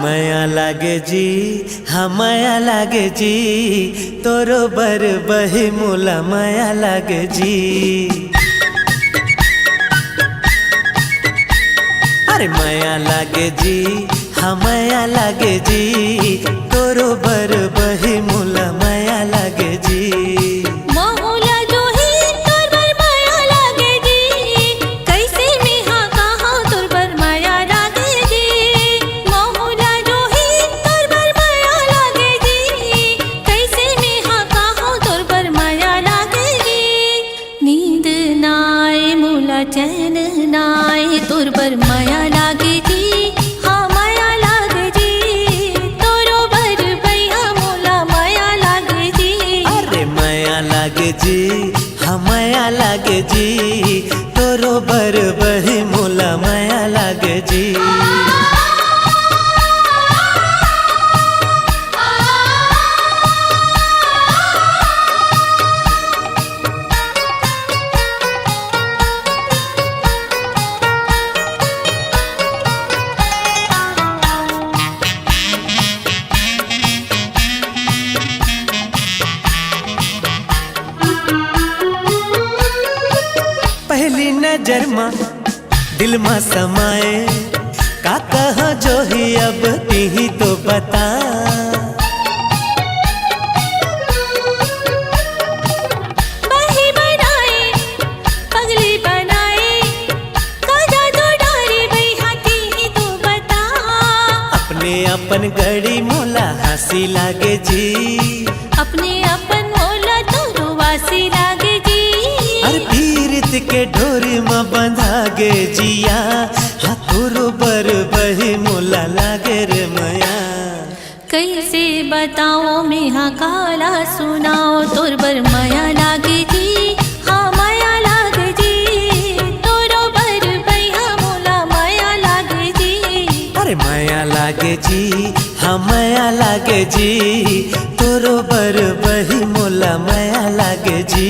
माया लागे जी, हाँ माया लागे जी, तोरो बर बही मोला माया लागे जी। अरे माया लागे जी, हाँ माया लागे जी, तोरो बर बही मोला माया लागे जी। चैन नाय तोर पर माया लागे जी, हाँ माया लागे जी, तोरो बर भैया मोला माया लागे जी। अरे माया लागे जी, हाँ माया लागे जी, तोरो बर बही मोला माया लागे जी। पहली नजर मा दिल मा समाए, का कहा जो ही अब ही तो बता। बही बनाए पगली बनाए, काजा तो डारे भई हाथी ही तो बता। अपने अपन गड़ी मोला हंसी लागे जी, अपने अपन मोला तो रुवासी लागे जी। अरे पीरित के डोरी में बंधा गे जिया, हाँ तोरो बर बही मोला लागे रे माया। कैसे बताओ मैं हाँ काला सुनाओ, तोर बर माया लागे जी, हाँ माया लागे जी, तोरो बर भैया मोला माया लागे जी। अरे माया लागे जी, हाँ माया लागे जी, तोरो बर बही मोला माया लागे जी।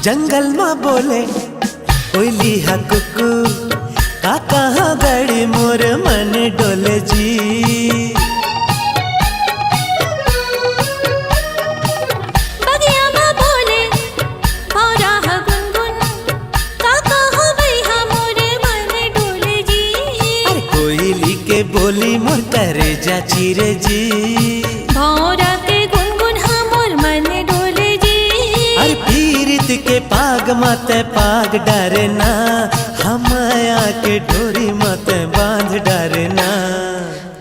जंगल में बोले कोयली हा कुकू, का कहाँ गड़ी मोर मन डोले जी। बगिया में बोले भौरा हा गुनगुन, का कहाँ भैया मोर मन डोले जी। अरे कोयली के बोली मोर करे जा चिरे जी, भौरा के गुनगुन हा मोर मन डोले जी। अरे पीरित के पाग माते पाग डारे ना, हम माया के डोरी माते बांध डारे ना।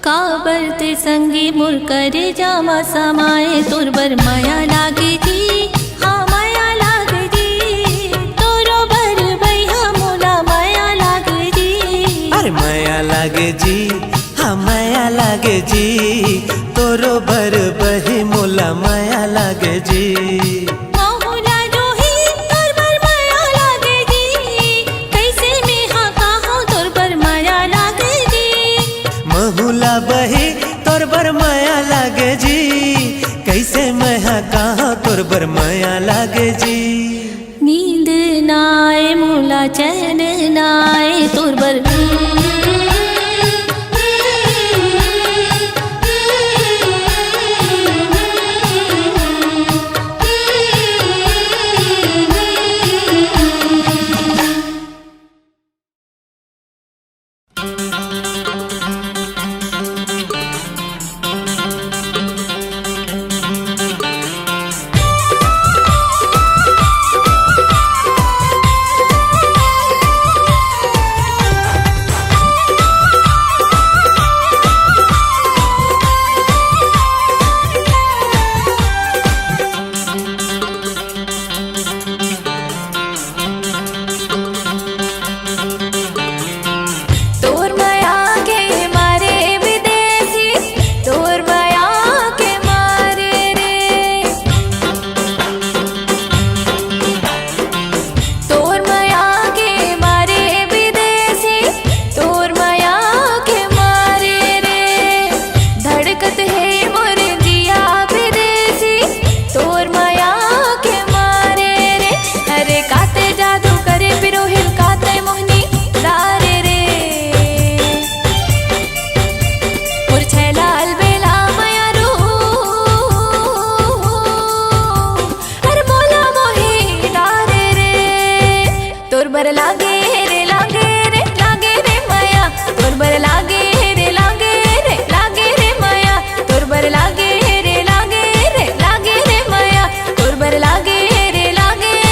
काबर ते संगी मोर करे जामा समाए, तोर बर माया लागे जी, हाँ माया लागे जी, तोरो बर भैया मोला माया लागे जी। अरे माया लागे जी, हाँ माया लागे जी, तोरो बर बही मोला माया लागे जी। महुला बही तोर बर माया लागे जी, कैसे मैं कहाँ तोर बर माया लागे जी। नींद नाए मोला चैन नाए, तोर बर तोर बर लागे रे माया तोर बर लागे रे माया तोर बर लागे रे माया तोर बर लागे रे माया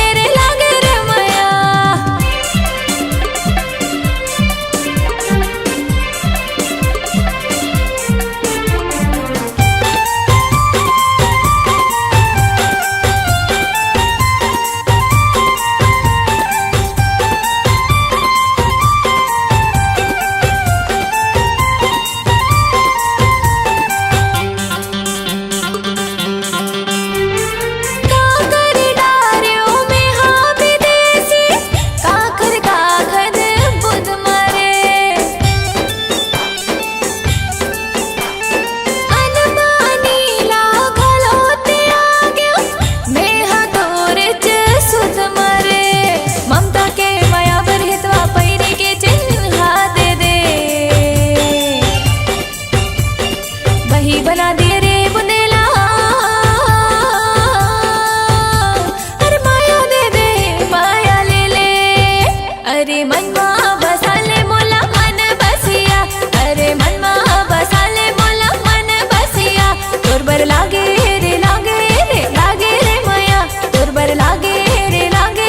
बना दिए रे बुंदेला अरे माया दे दे माया ले ले अरे मनवा बसा ले मोला मन बसिया अरे मनवा बसा ले मोला मन बसिया तोर बर लागे रे माया तोर बर लागे रे माया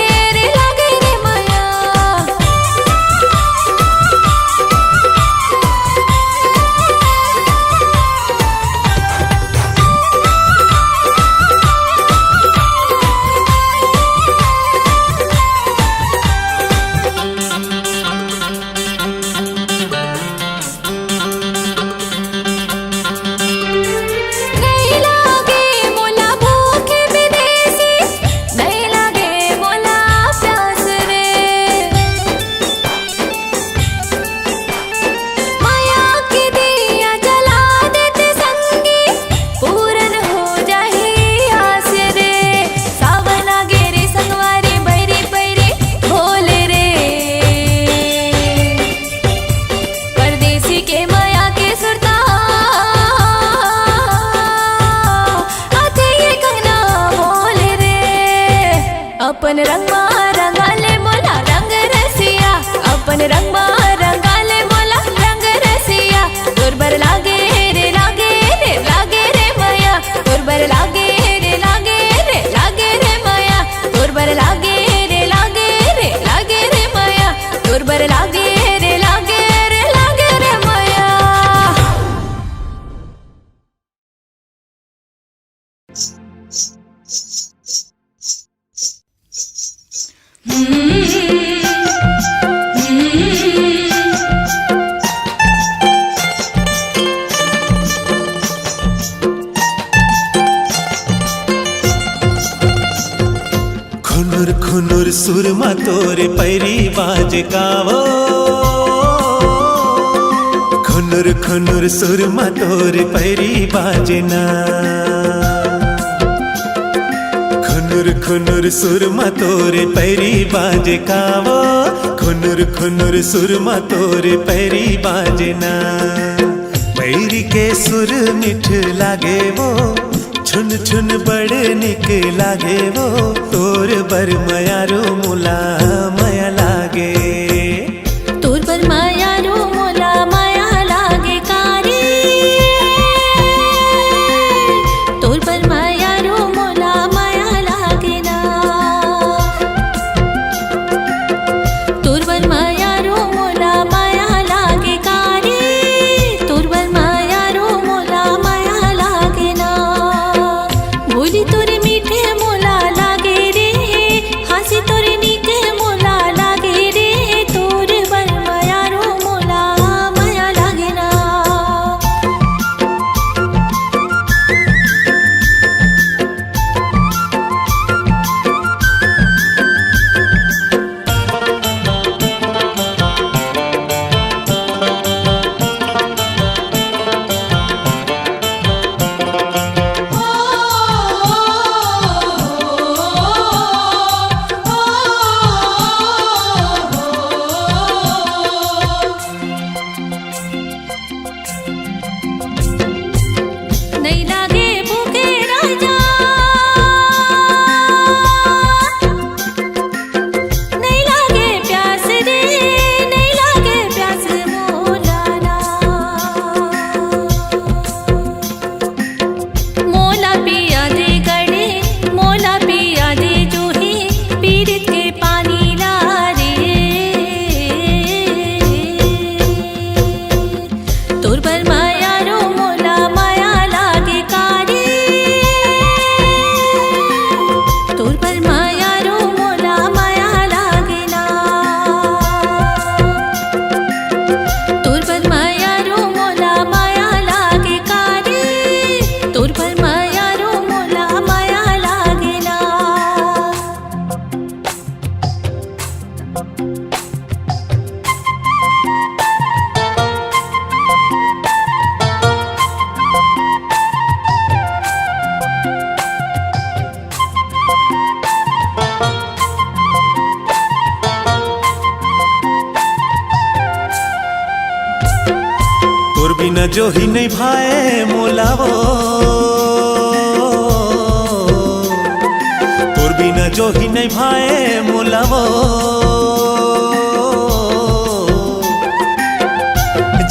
अपन रंगमा रंगाले मोला रंग रसिया अपन रंगमा रंगाले मोला रंग रसिया तोर बर लागे रे माया तोर बर लागे रे माया तोर बर लागे रे माया तोर बर लागे रे माया खुनुर खुनुर सुरमा तोरे पैरी बाज कावो खुनुर खुनुर सुरमा तोरे पैरी बाजना खुनुर खुनुर सुरमा तोरे पैरी बाज कावो खुनुर खुनुर सुरमा तोरे पैरी बाजना पैरी के सुर मिठ लागे वो छुन छुन बड़े निक लागे वो तोर बर मयारो मुला माया लागे तोर बर मायारो मोला माया लागे कारी तोर बर मायारो मोला माया लागे ना तोर बर मायारो मोला माया लागे कारी तोर बर मायारो मोला माया लागे ना बोली तोरे मीठे मोला लागे रे हंसी तोरे नीके मोला लागे बिना जो ही नहीं भाए मोलावो, तोर बिना जो ही नहीं भाए मोलावो।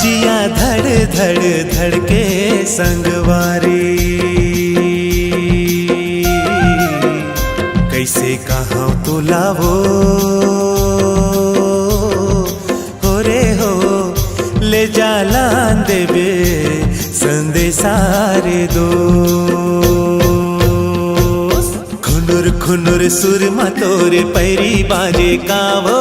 जिया धड़ धड़ धड़ के संगवारी, कैसे कहाँ तो लावो हो रे हो, ले जाला देवे संदेशारे दो। खुनुर खुनुर सुरमा तोरे पैरी बाजे कावो,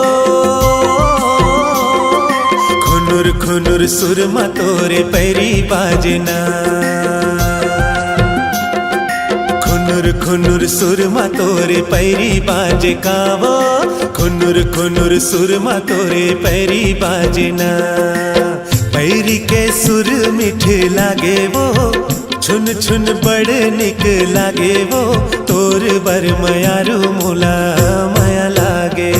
खुनुर खुनुर सुरमा तोरे पैरी बाजना। खुनुर खुनुर सुरमा तोरे पैरी बाजे कावो, खुनुर खुनुर सुरमा तोरे पैरी बाजना। पैरी के सुर मीठे लागे वो, छुन छुन बड़ निक लागे वो, तोर बर मयारू मोला माया लागे।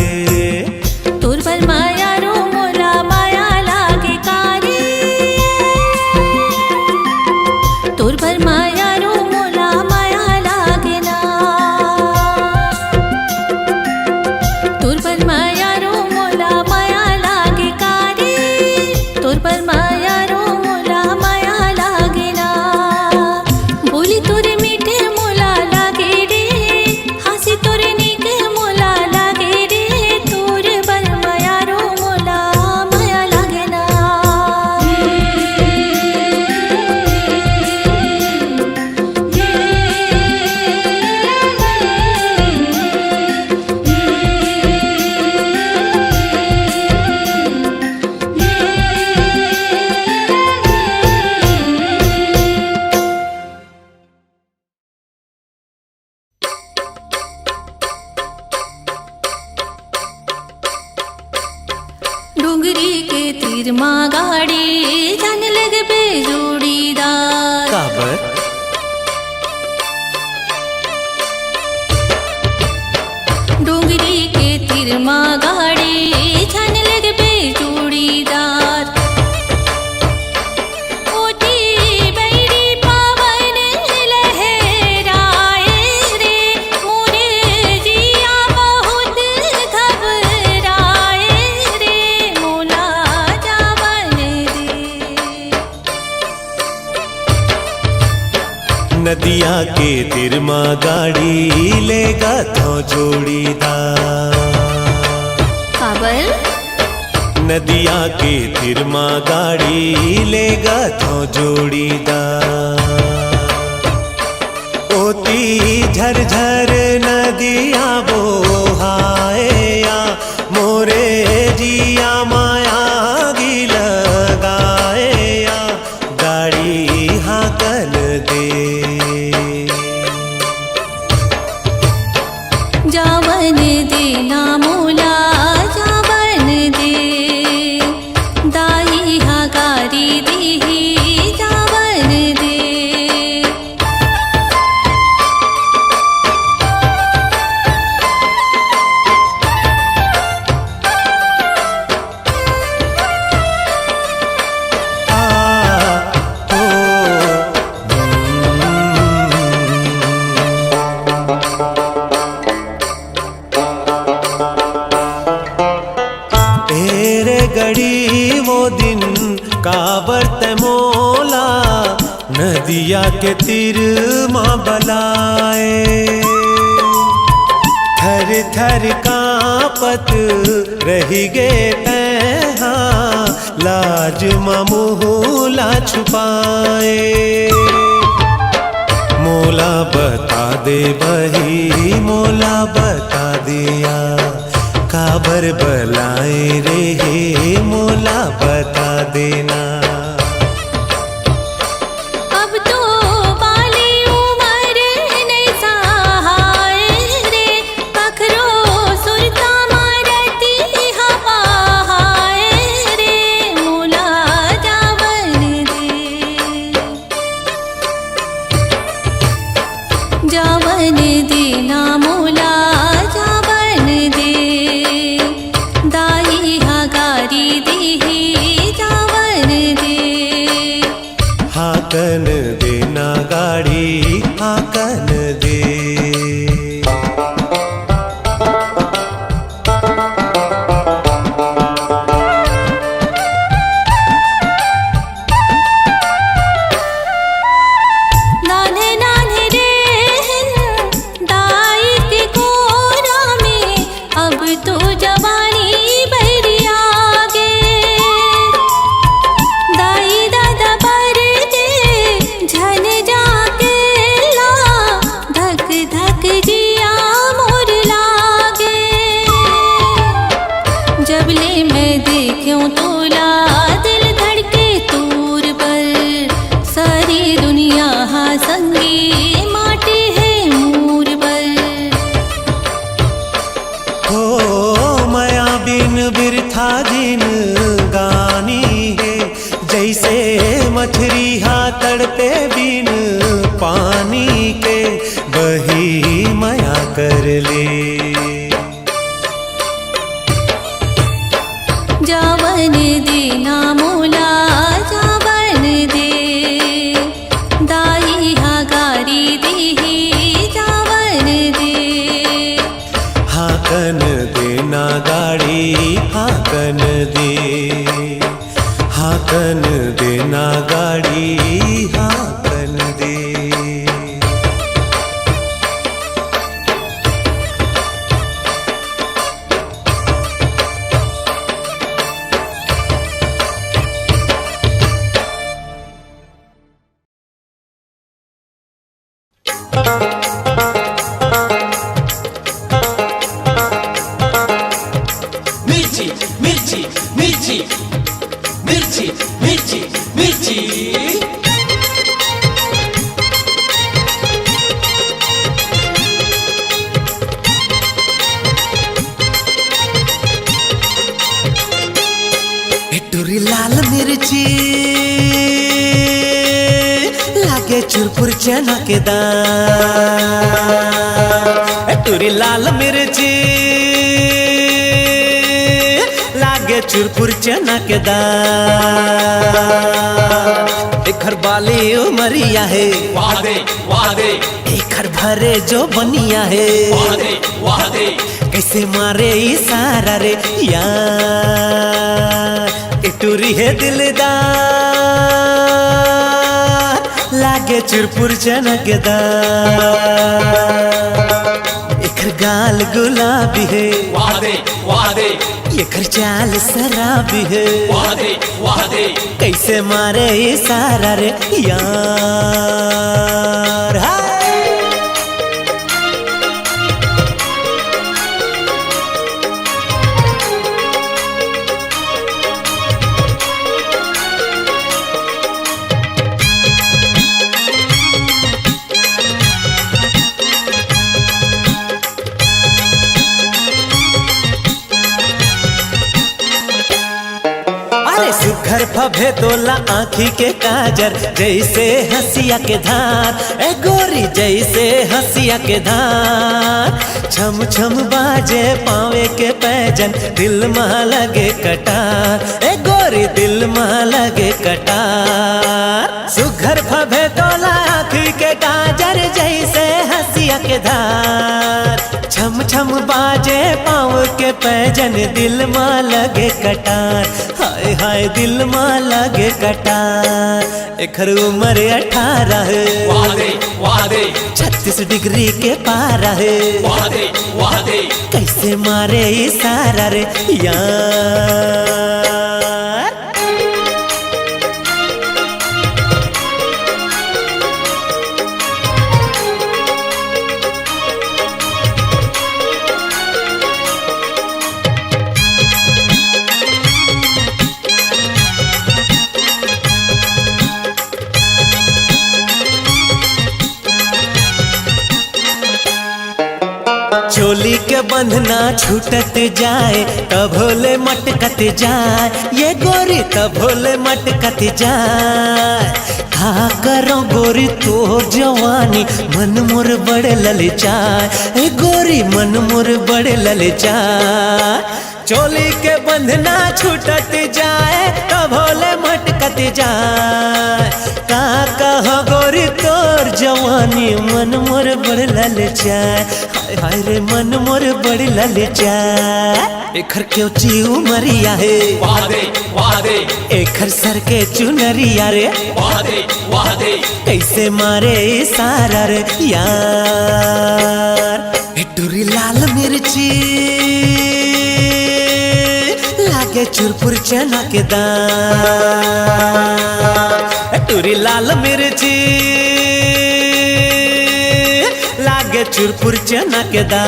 तोर बर मायारू मोला माया लागे कारी, तोर बर मायारू मोला माया लागे ना। तोर बर मायारू मोला माया लागे कारी, तोर बर मायारू मोला माया लागे ना। बोली तोरे मीठे मोला लागे रे, हंसी तोरे नीके मोला लागे रे, तोर बर मायारू मोला माया लागे ना। डोंगरी के तीर माँ गाड़ी, जान लग बे जोड़ीदार। काबर डोंगरी के तीर माँ गाड़ी, जान लग बे जोड़ीदार। ओटी बैरी पवन लहराए रे, मोरे जिया बहुत घबराए रे, मोला जावन दे। नदिया के तिरमा गाड़ी लेगा तो जोड़ीदार। काबर नदिया के तिरमा गाड़ी लेगा तो जोड़ीदार। ओती झरझर नदिया बोहाया, मोरे जिया माया गी लगाया, गाड़ी हाकल दे। जावन देना मोला जावन दे, दाई हा गारी देही जावन दे। तेरे गड़ी वो दिन काबर ते मोला, नदिया के तीर माँ बलाए। थर थर कांपत रही गे तैहा, लाज मुहला छुपाए। मोला बता दे बही, मोला बता दिया, काबर बलाए रे हे, मोला बता देना। अब तो बाली उमर नहीं सहाय रे, पखरो सुरता मारती हवाय रे, मोला जावन दे। जावन देना मोला जावन दे, दाई हा गारी देही जावन हाकन देना गाड़ी हाकन दे। नान्हे नान्हे रेहन दाई के कोरा में, अब तो जवानी बहरिया गे। दाई दादा पर के झन जाके ला, धक धक जिया मोर लागे। जबले मैं देखूं तोला दिल धड़के तूर पर, सारी दुनिया हा संगी माटी है मूर पर। हो माया बिन बिरथा जिन गानी है, जैसे मछली हा तड़पे बिन पानी के, वही माया कर ले। जावन देना मोला जावन दे, दाई हा गारी देही जावन दे। हाकन देना गाड़ी हाकन दे, हाकन देना गाड़ी हाकन दे। मिर्ची मिर्ची मिर्ची मिर्ची मिर्ची मिर्ची। टुरी लाल मिर्ची लागे चुरपुर चनकदार। टुरी लाल मिर्ची लागे चुरपुर चनकदार। एखर बाली उमरिया है, वादे वादे एखर भरे जो बनिया है, वादे वादे। कैसे मारे इशारा रे यार। टूरी है दिलदार लागे चुरपुर चनकदार। एखर गाल गुलाबी है, वादे वादे एखर चाल शराबी है, वादे वादे। कैसे मारे इशारा रे यार। हाय सुघर फभे तोला आँखी के काजर, जैसे हंसिया के धार। ए गोरी जैसे हंसिया के धार। छम छम बाजे पावे के पैजन, दिल में लगे कटार। ए गोरी दिल में लगे कटार। सुघर फभे तोला आँखी के काजर, जैसे हंसिया के धार। छम छम बाजे पाँव के पैजन, दिल में लगे कटार। हाय हाय दिल में लगे कटार। एखर उम्र 18 है, वादे वादे 36 डिग्री के पारा है, वादे वादे। कैसे मारे इशारा रे यार। चोली के बंधना छूटत जाए, तभोले मटकत जाए। ये गोरी तभोले मटकत जाए। हा करो गोरी तोर जवानी, मन मोर बड़े ललचाए। ए गोरी मन मोर बड़े ललचाए। चोली के बंधना छूटत जाए तो भोले मटकत जाए। का कहो गोरी तोर जवानी मन मोर बड़ ललचाए, हाय हाय रे मन मोर बड़ ललचाए। एखर क्यों ची उमरिया है वाह दे वाह दे एखर सर के चुनरिया रे, वाह दे वाह दे कैसे मारे इशारा रे यार। टुरी लाल मिर्ची लागे चुरपुर चना के दान। टुरी लाल मिर्ची लागे चुरपुर चना के दान।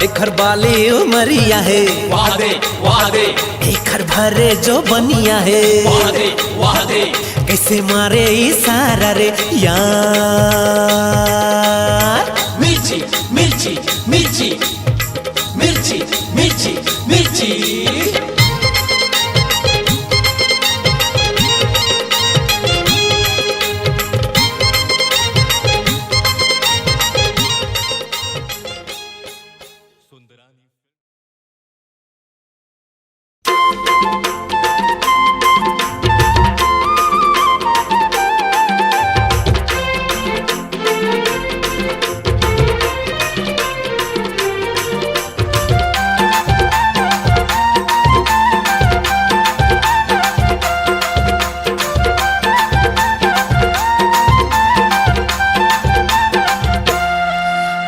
एखर बाली उमरिया है वाह दे वाह दे एखर भरे जो बनिया है, वाह दे वाह दे कैसे मारे इशारा रे यार। मिर्ची मिर्ची मिर्ची मिर्ची मिर्ची मिर्ची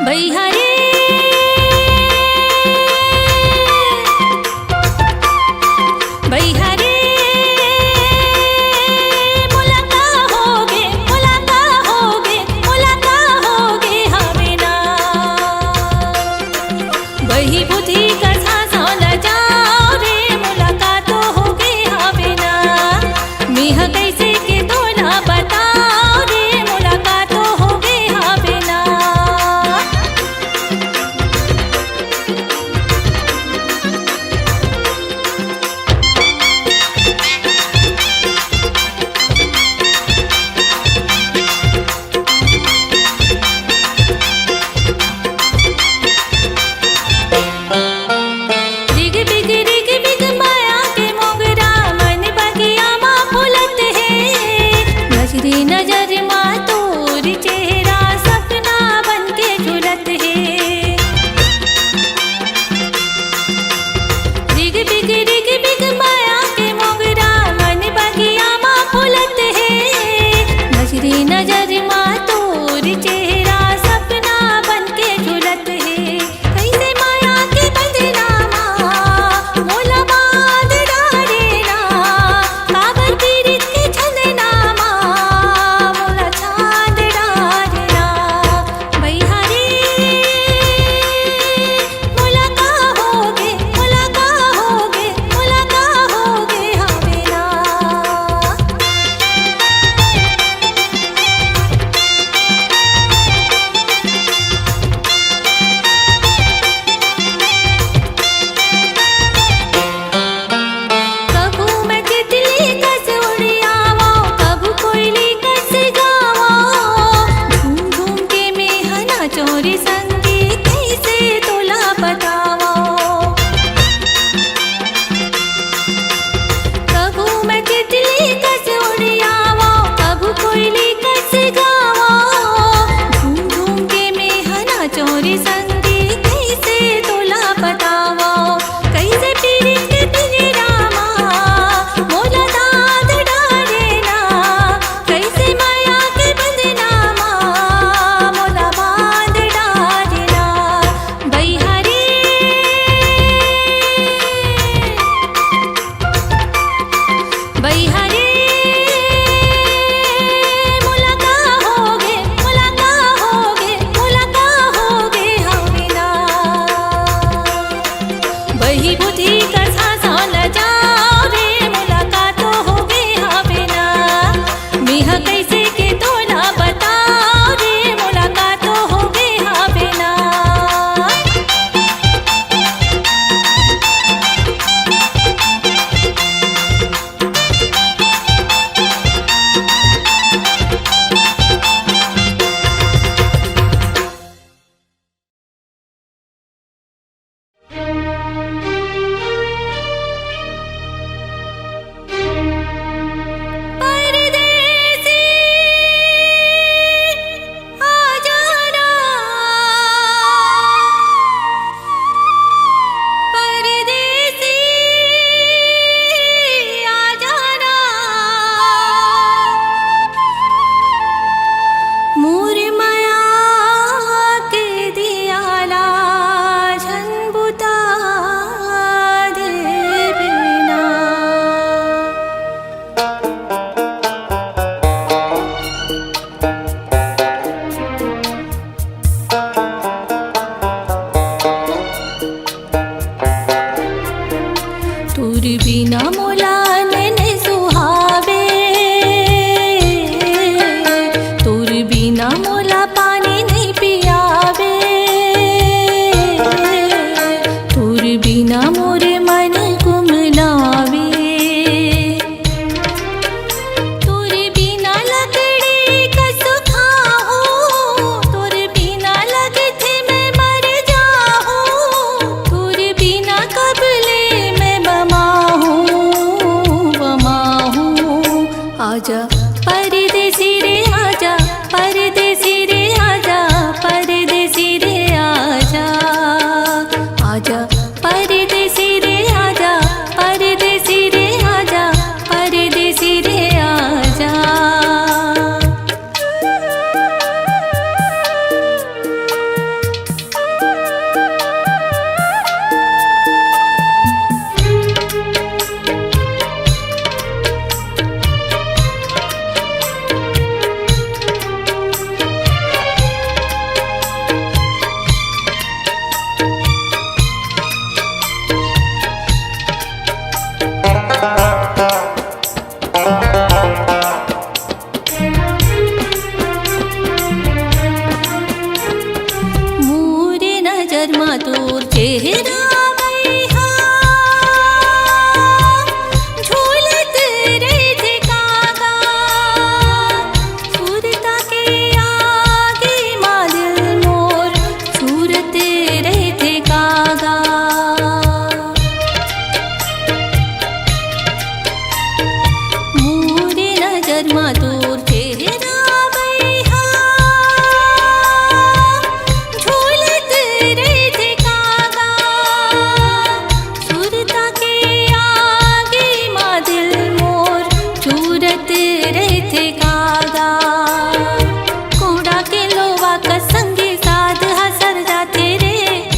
भैया रे भैया रे मुलाकात होगे मुलाकात होगे मुलाकात होगे हमें ना। वही बुद्धि का सांसा न जाओ रे मुलाकात होगे हमें ना। मिह कैसे के तो ना बताओ रे मुलाकात होगे हमें ना। रिग बिग माया के मोगरा मन बगिया माँ फुलत है। नजरे नजर माँ तोर चेहरा सपना बन के झुलत है। रिग बिग माया के मोगरा मन बगिया माँ फुलत है। नजरे नजर माँ तोर चेहरा सपना बन के झुलत है। कैसे माया के बंधना माँ मोला बांध डालेना। काबर पीरित के छंदना माँ मोला चांद डालेना। भैया रे मुलाकात होगे मुलाकात होगे मुलाकात होगे हमें ना। कभू मैं तितली कस उड़ियावा कभू कोयली कस गावा। झूम झूम के मैं हना चोरी संगी कैसे तोला बतावा। कभू मैं तितली कस उड़ियावा कभू कोयली कस गावा। झूम झूम के मैं हना चोरी संगी कैसे तोला बतावा। कैसे पीरित के पिंजरा माँ मोला दाद डालेना। कैसे माया के बंधना माँ मोला बांध डालेना। भैया रे भैया रे मुलाकात होगे मुलाकात होगे मुलाकात होगे हमें ना। वही बुद्धि का सांसा न जाओ रे मुलाकात होगे हमें ना। मिह कैसे के तो ना बताओ रे मुलाकात होगे हमें ना। बिना मोला नैन सुहावे, तोर बिना मोला पानी नहीं पियावे, तोर बिना मोरे मन कुमलावे, तोर बिना लकड़ी कस खाहू, तोर बिना लगथे मैं मर जाहू, तोर बिना कबले मैं बमाहू बमाहू। आजा परदेसी रे आजा, परदेसी रे आजा, परदेसी रे आजा, आजा परदेसी रे आजा, परदेसी रे आजा, परदेसी रे आजा। मोरे नजर मा तोर चेहरा मैहा, झूलत रहिथे कागा, सुरता के आगे मा दिल मोर छूरत रहिथे कागा। मोरे नजर मा तोर चेहरा मैहा, झूलत रहिथे कागा, सुरता के आगे मा दिल मोर छूरत रहिथे कागा। कोड़ा के लोवा का संगे साध हसर जाते रे,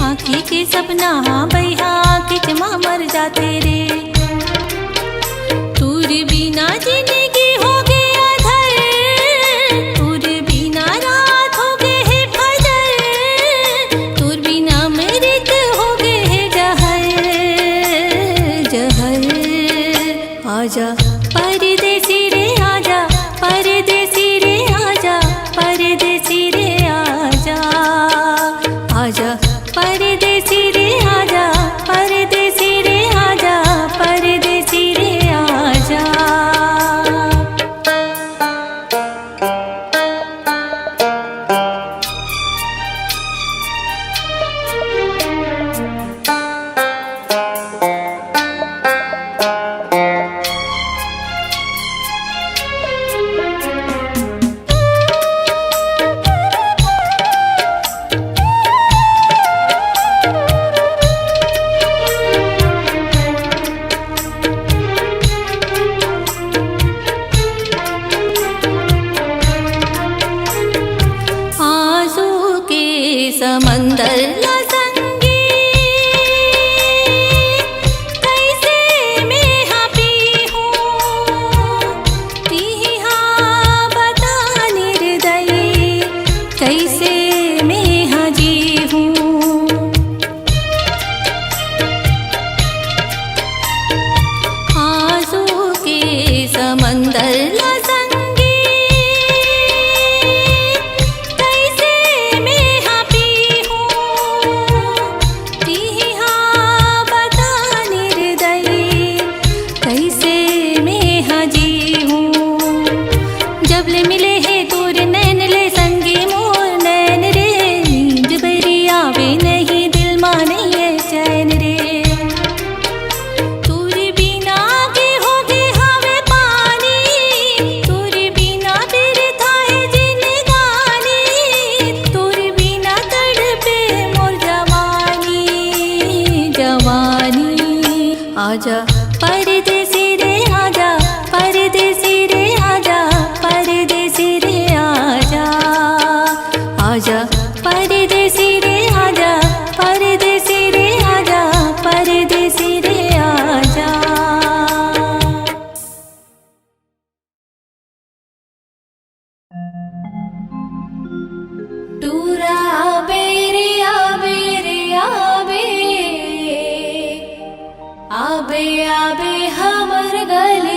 आँखी के सपना हाँ बैहा किचमा मर जाते रे। तोर बिना जिंदगी हो गया धर, तोर बिना रात हो गए है फजर, तोर बिना मृत हो गए है जहर जहर। आजा परदेसी रे आजा, परदेसी रे आजा, परदेसी रे आजा, आजा परदेसी रे आजा, परदेसी रे आजा, परदेसी रे आजा। आंसू के समंदर ला संगी, कैसे मैं हाँ पी हूँ, पी हाँ बता निर्दयी, कैसे मैं हाँ जी हूँ। आंसू के समंदर ला संगी, कैसे मैं हाँ पी हूँ, पी हाँ बता निर्दयी, कैसे मैं हाँ जी हूँ। जब ले मिले है तोर नैन ले संगी मोर नैन रे, नींद बरी आवे नहीं दिल माने ये चैन रे। तोर बिना के हो गए हवे पानी, तोर बिना बिरथा है जिंदगानी, तोर बिना तड़पे मोर जवानी जवानी। आजा परदेसी रे आजा, परदेसी रे आजा, परदेसी रे आजा, आजा परदेसी रे आजा, परदेसी रे आजा, परदेसी रे आजा। टूरा आबे रे आबे रे आबे, आबे आबे हमर गले